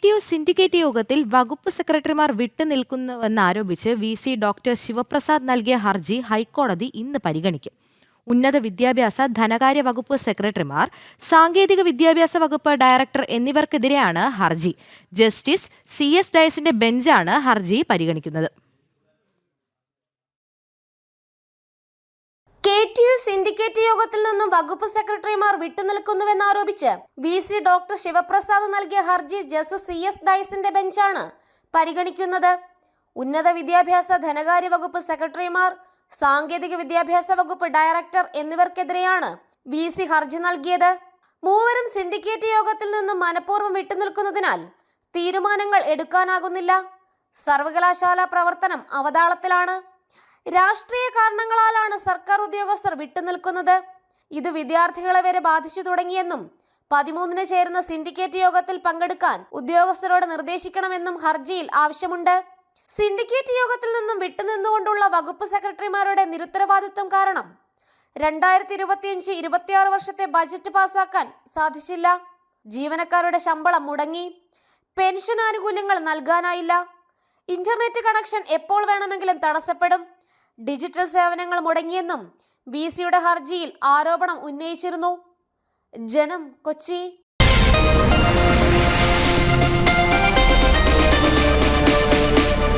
KTU syndicate യോഗത്തിൽ വകുപ്പ് സെക്രട്ടറിമാർ വിട്ടുനിൽക്കുന്നുവെന്നാരോപിച്ച് VC ഡോക്ടർ ശിവപ്രസാദ് നൽകിയ ഹർജി ഹൈക്കോടതി ഇന്ന് പരിഗണിക്കും. ഉന്നത വിദ്യാഭ്യാസ ധനകാര്യ വകുപ്പ് സെക്രട്ടറിമാർ, സാങ്കേതിക വിദ്യാഭ്യാസ വകുപ്പ് ഡയറക്ടർ എന്നിവർക്കെതിരെയാണ് ഹർജി. ജസ്റ്റിസ് CS ഡയസിന്റെ ബെഞ്ചാണ് ഹർജി പരിഗണിക്കുന്നത്. KTU സിൻഡിക്കേറ്റ് യോഗത്തിൽ നിന്നും വകുപ്പ് സെക്രട്ടറിമാർ വിട്ടുനിൽക്കുന്നുവെന്നാരോപിച്ച് VC ഡോക്ടർ ശിവപ്രസാദ് നൽകിയ ഹർജി ജസ്റ്റിസ് CS ഡയസിന്റെ ബെഞ്ചാണ് പരിഗണിക്കുന്നത്. ഉന്നത വിദ്യാഭ്യാസ ധനകാര്യ വകുപ്പ് സെക്രട്ടറിമാർ, സാങ്കേതിക വിദ്യാഭ്യാസ വകുപ്പ് ഡയറക്ടർ എന്നിവർക്കെതിരെയാണ് VC ഹർജി നൽകിയത്. മൂവരും സിൻഡിക്കേറ്റ് യോഗത്തിൽ നിന്നും മനഃപൂർവ്വം വിട്ടുനിൽക്കുന്നതിനാൽ തീരുമാനങ്ങൾ എടുക്കാനാകുന്നില്ല. സർവകലാശാല പ്രവർത്തനം അവതാളത്തിലാണ്. രാഷ്ട്രീയ കാരണങ്ങളാലാണ് സർക്കാർ ഉദ്യോഗസ്ഥർ വിട്ടുനിൽക്കുന്നത്. ഇത് വിദ്യാർത്ഥികളെ വരെ ബാധിച്ചു തുടങ്ങിയെന്നും 13-ന് ചേരുന്ന സിൻഡിക്കേറ്റ് യോഗത്തിൽ പങ്കെടുക്കാൻ ഉദ്യോഗസ്ഥരോട് നിർദ്ദേശിക്കണമെന്നും ഹർജിയിൽ ആവശ്യമുണ്ട്. സിൻഡിക്കേറ്റ് യോഗത്തിൽ നിന്നും വിട്ടുനിന്നുകൊണ്ടുള്ള വകുപ്പ് സെക്രട്ടറിമാരുടെ നിരുത്തരവാദിത്വം കാരണം 2025-26 വർഷത്തെ ബജറ്റ് പാസാക്കാൻ സാധിച്ചില്ല. ജീവനക്കാരുടെ ശമ്പളം മുടങ്ങി, പെൻഷൻ ആനുകൂല്യങ്ങൾ നൽകാനായില്ല, ഇന്റർനെറ്റ് കണക്ഷൻ എപ്പോൾ വേണമെങ്കിലും തടസ്സപ്പെടും, ഡിജിറ്റൽ സേവനങ്ങൾ മുടങ്ങിയെന്നും VCയുടെ ഹർജിയിൽ ആരോപണം ഉന്നയിച്ചിരുന്നു. ജനം, കൊച്ചി.